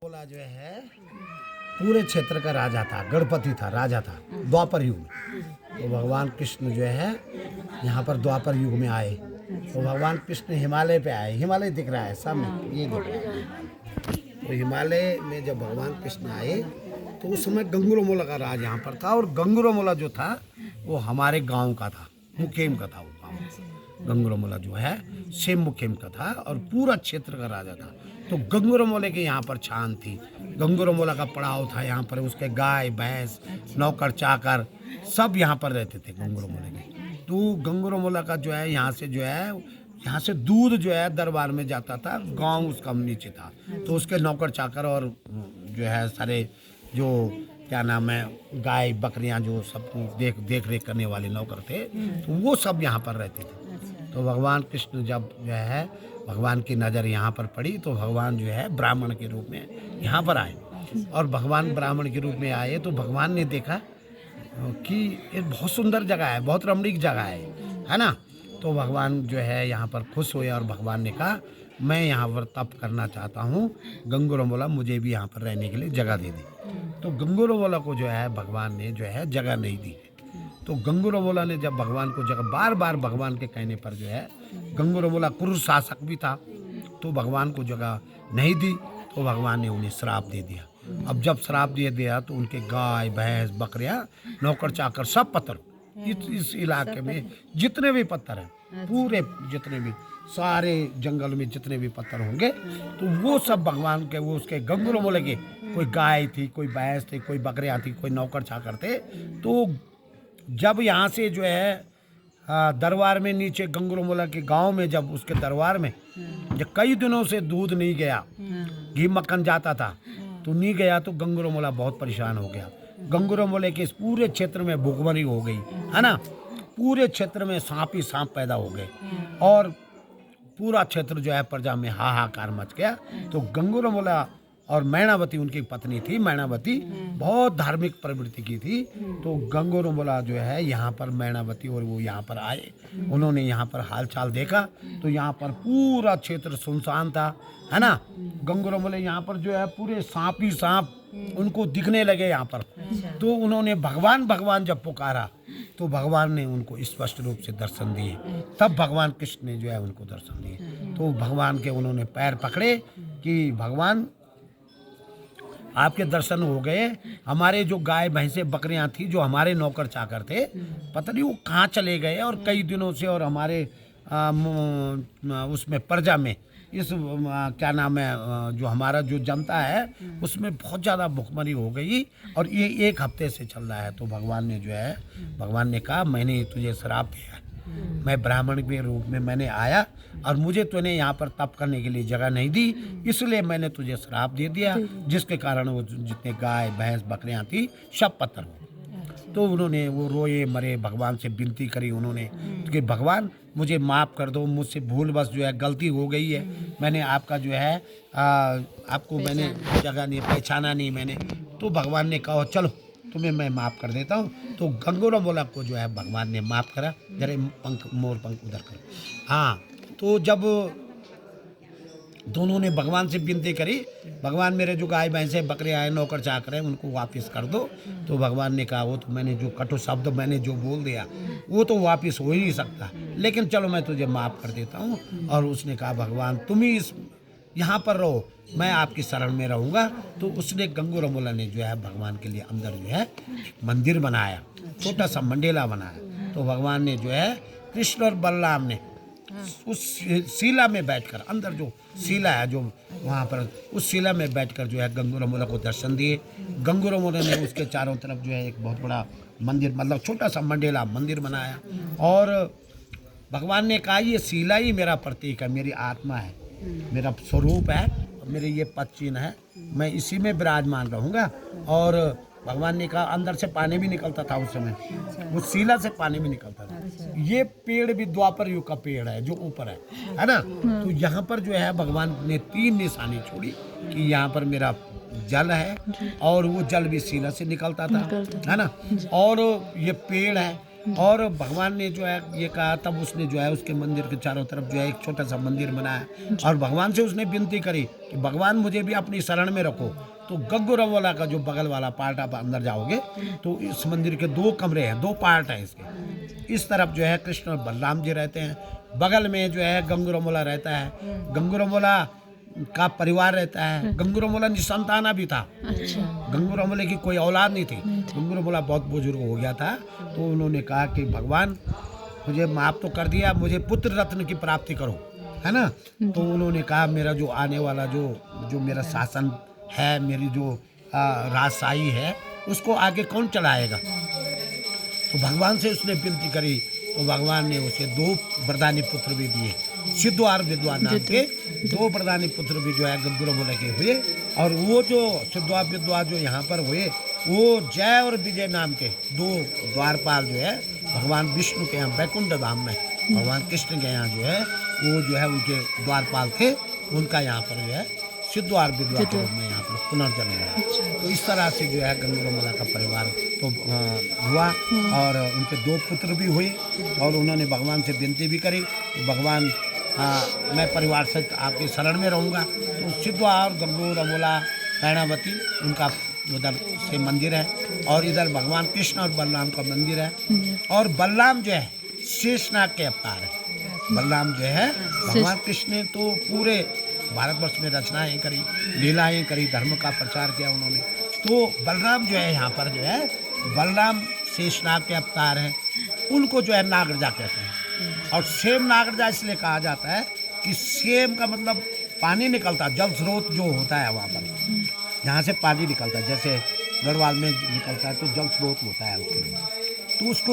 बोला जो है पूरे क्षेत्र का राजा था, गणपति था, राजा था द्वापर युग में। तो भगवान कृष्ण जो है यहाँ पर द्वापर युग में आए। तो भगवान कृष्ण हिमालय पे आए। हिमालय दिख रहा है सामने, ये दिख रहा है। तो हिमालय में जब भगवान कृष्ण आए तो उस समय गंगुरमोला का राज यहाँ पर था। और गंगुरमोला जो था वो हमारे गांव का था, मुखेम का था वो गाँव। गंगुरमोला जो है सेम मुखेम का था और पूरा क्षेत्र का राजा था। तो गंगुरमोले के यहाँ पर छान थी। गंगुरमोला का पड़ाव था यहाँ पर, उसके गाय भैंस नौकर चाकर सब यहाँ पर रहते थे गंगुरमोले के। तो गंगुरमोला का जो है यहाँ से जो है यहाँ से दूध जो है दरबार में जाता था। गांव उसका नीचे था तो उसके नौकर चाकर और जो है सारे जो क्या नाम है गाय बकरियां जो सब देख रेख करने वाले नौकर थे तो वो सब यहाँ पर रहते थे। तो भगवान कृष्ण जब जो है भगवान की नज़र यहाँ पर पड़ी तो भगवान जो है ब्राह्मण के रूप में यहाँ पर आए। और भगवान ब्राह्मण के रूप में आए तो भगवान ने देखा कि ये बहुत सुंदर जगह है, बहुत रमणीक जगह है ना। तो भगवान जो है यहाँ पर खुश हुए और भगवान ने कहा मैं यहाँ पर तप करना चाहता हूँ, गंगुरमोला मुझे भी यहाँ पर रहने के लिए जगह दे दे। तो गंगुरमोला को जो है भगवान ने जो है जगह नहीं दी। तो गंगुरमोला ने जब भगवान को जगह बार बार भगवान के कहने पर जो है गंगुरमोला क्रूर शासक भी था तो भगवान को जगह नहीं दी। तो भगवान ने उन्हें श्राप दे दिया। अब जब श्राप दे दिया तो उनके गाय भैंस बकरियां नौकर चाकर सब पत्थर इस इलाके में जितने भी पत्थर हैं पूरे जितने भी सारे जंगल में जितने भी पत्थर होंगे तो वो सब भगवान के वो उसके गंगुरमोले के कोई गाय थी, कोई भैंस थी, कोई बकरियां थी, कोई नौकर चाकर थे। तो जब यहाँ से जो है दरबार में नीचे गंगुरमोला के गांव में जब उसके दरबार में जब कई दिनों से दूध नहीं गया, घी मक्खन जाता था तो नहीं गया तो गंगुरमोला बहुत परेशान हो गया। गंगुरमोले के इस पूरे क्षेत्र में भुखमरी हो गई है ना, पूरे क्षेत्र में सांप ही सांप पैदा हो गए और पूरा क्षेत्र जो है प्रजा में हाहाकार मच गया। तो गंगुरमोला और मैणावती उनकी पत्नी थी, मैणावती बहुत धार्मिक प्रवृत्ति की थी। तो गंगुरमोला जो है यहाँ पर मैणावती और वो यहाँ पर आए, उन्होंने यहाँ पर हालचाल देखा तो यहाँ पर पूरा क्षेत्र सुनसान था है ना। गंगुरमोले यहाँ पर जो है पूरे सांप ही सांप उनको दिखने लगे यहाँ पर। तो उन्होंने भगवान भगवान जब पुकारा तो भगवान ने उनको स्पष्ट रूप से दर्शन दिए। तब भगवान कृष्ण ने जो है उनको दर्शन दिए। तो भगवान के उन्होंने पैर पकड़े कि भगवान आपके दर्शन हो गए, हमारे जो गाय भैंसें बकरियां थी जो हमारे नौकर चाकर थे पता नहीं वो कहाँ चले गए और कई दिनों से और हमारे उसमें प्रजा में इस क्या नाम है जो हमारा जो जनता है उसमें बहुत ज़्यादा भुखमरी हो गई और ये 1 हफ्ते से चल रहा है। तो भगवान ने जो है भगवान ने कहा मैंने तुझे श्राप दिया है, मैं ब्राह्मण के रूप में मैंने आया और मुझे तूने यहाँ पर तप करने के लिए जगह नहीं दी इसलिए मैंने तुझे श्राप दे दिया जिसके कारण वो जितने गाय भैंस बकरियाँ थी सब पत्थर हो। तो उन्होंने वो रोए मरे भगवान से विनती करी उन्होंने कि भगवान मुझे माफ़ कर दो, मुझसे भूलवश जो है गलती हो गई है, मैंने आपका जो है आपको मैंने जगह नहीं पहचाना नहीं मैंने। तो भगवान ने कहा चलो तुम्हें मैं माफ़ कर देता हूँ। तो गंगुरमोला को जो है भगवान ने माफ़ करा। जरा पंख मोर पंख उधर करो। हाँ, तो जब दोनों ने भगवान से विनती करी भगवान मेरे जो गाय भैंसे बकरे आए नौकर चाकर हैं उनको वापस कर दो। तो भगवान ने कहा वो तो मैंने जो कटु शब्द मैंने जो बोल दिया वो तो वापस हो ही नहीं सकता, लेकिन चलो मैं तुझे माफ़ कर देता हूँ। और उसने कहा भगवान तुम ही यहाँ पर रहो, मैं आपकी शरण में रहूँगा। तो उसने गंगुरमोला ने जो है भगवान के लिए अंदर जो है मंदिर बनाया, छोटा सा मंडेला बनाया। तो भगवान ने जो है कृष्ण और बलराम ने उस शिला में बैठकर अंदर जो शिला है जो वहाँ पर उस शिला में बैठकर जो है गंगुरमोला को दर्शन दिए। गंगुरमोला ने उसके चारों तरफ जो है एक बहुत बड़ा मंदिर मतलब छोटा सा मंडेला मंदिर बनाया और भगवान ने कहा ये शिला ही मेरा प्रतीक है, मेरी आत्मा है, मेरा स्वरूप है, मेरे ये पद चिन्ह है, मैं इसी में विराजमान रहूँगा। और भगवान ने कहा अंदर से पानी भी निकलता था उस समय, वो शिला से पानी भी निकलता था। ये पेड़ भी द्वापर युग का पेड़ है जो ऊपर है ना। तो यहाँ पर जो है भगवान ने 3 निशानी छोड़ी कि यहाँ पर मेरा जल है और वो जल भी शिला से निकलता था है ना। और ये पेड़ है और भगवान ने जो है ये कहा, तब उसने जो है उसके मंदिर के चारों तरफ जो है एक छोटा सा मंदिर बनाया और भगवान से उसने विनती करी कि भगवान मुझे भी अपनी शरण में रखो। तो गग्गुरमोला का जो बगल वाला पार्ट आप अंदर जाओगे तो इस मंदिर के 2 कमरे हैं, 2 पार्ट हैं इसके। इस तरफ जो है कृष्ण और बलराम जी रहते हैं, बगल में जो है गंगुरमोला रहता है। गंगुरमोला का परिवार रहता है। गंगुरमोला निसंताना भी था। गंगुरमोले की कोई औलाद नहीं थी। गंगुरमोला बहुत बुजुर्ग हो गया था, तो उन्होंने कहा कि भगवान मुझे माफ तो कर दिया, मुझे पुत्र रत्न की प्राप्ति करो, है ना। तो उन्होंने कहा मेरा जो आने वाला जो मेरा शासन है, मेरी जो राजशाही है, उसको आगे कौन चलाएगा। तो भगवान से उसने विनती करी तो भगवान ने उसे 2 वरदानी पुत्र भी दिए। सिद्धू और विद्वा नाम के 2 वरदानी पुत्र भी जो है गंगुरमोला के हुए। और वो जो सिद्धू और विद्वा जो यहाँ पर हुए, वो जय और विजय नाम के 2 द्वारपाल जो है भगवान विष्णु के यहाँ बैकुंठ धाम में भगवान कृष्ण के यहाँ जो है वो जो है उनके द्वारपाल थे। उनका यहाँ पर जो है सिद्धू और विद्वा के रूप में यहाँ पर पुनर्जन्म हुआ। तो इस तरह से जो है गंगुरमोला का परिवार तो हुआ और उनके 2 पुत्र भी हुए। और उन्होंने भगवान से विनती भी करी कि भगवान मैं परिवार से आपके शरण में रहूँगा। तो सिद्धू और गंगुरमोला कैणावती उनका उधर से मंदिर है और इधर भगवान कृष्ण और बलराम का मंदिर है। और बलराम जो है शेषनाग के अवतार है। बलराम जो है भगवान कृष्ण ने तो पूरे भारतवर्ष में रचनाएं करी, लीलाएं करी, धर्म का प्रचार किया उन्होंने। तो बलराम जो है यहाँ पर जो है बलराम शेषनाग के अवतार हैं। उनको जो है नागरजा कहते हैं। और सेम नागरजा इसलिए कहा जाता है कि सेम का मतलब पानी निकलता, जल स्रोत जो होता है वहाँ पर जहाँ से पानी निकलता है, जैसे गढ़वाल में निकलता है तो जल स्रोत होता है उसके लिए, तो उसको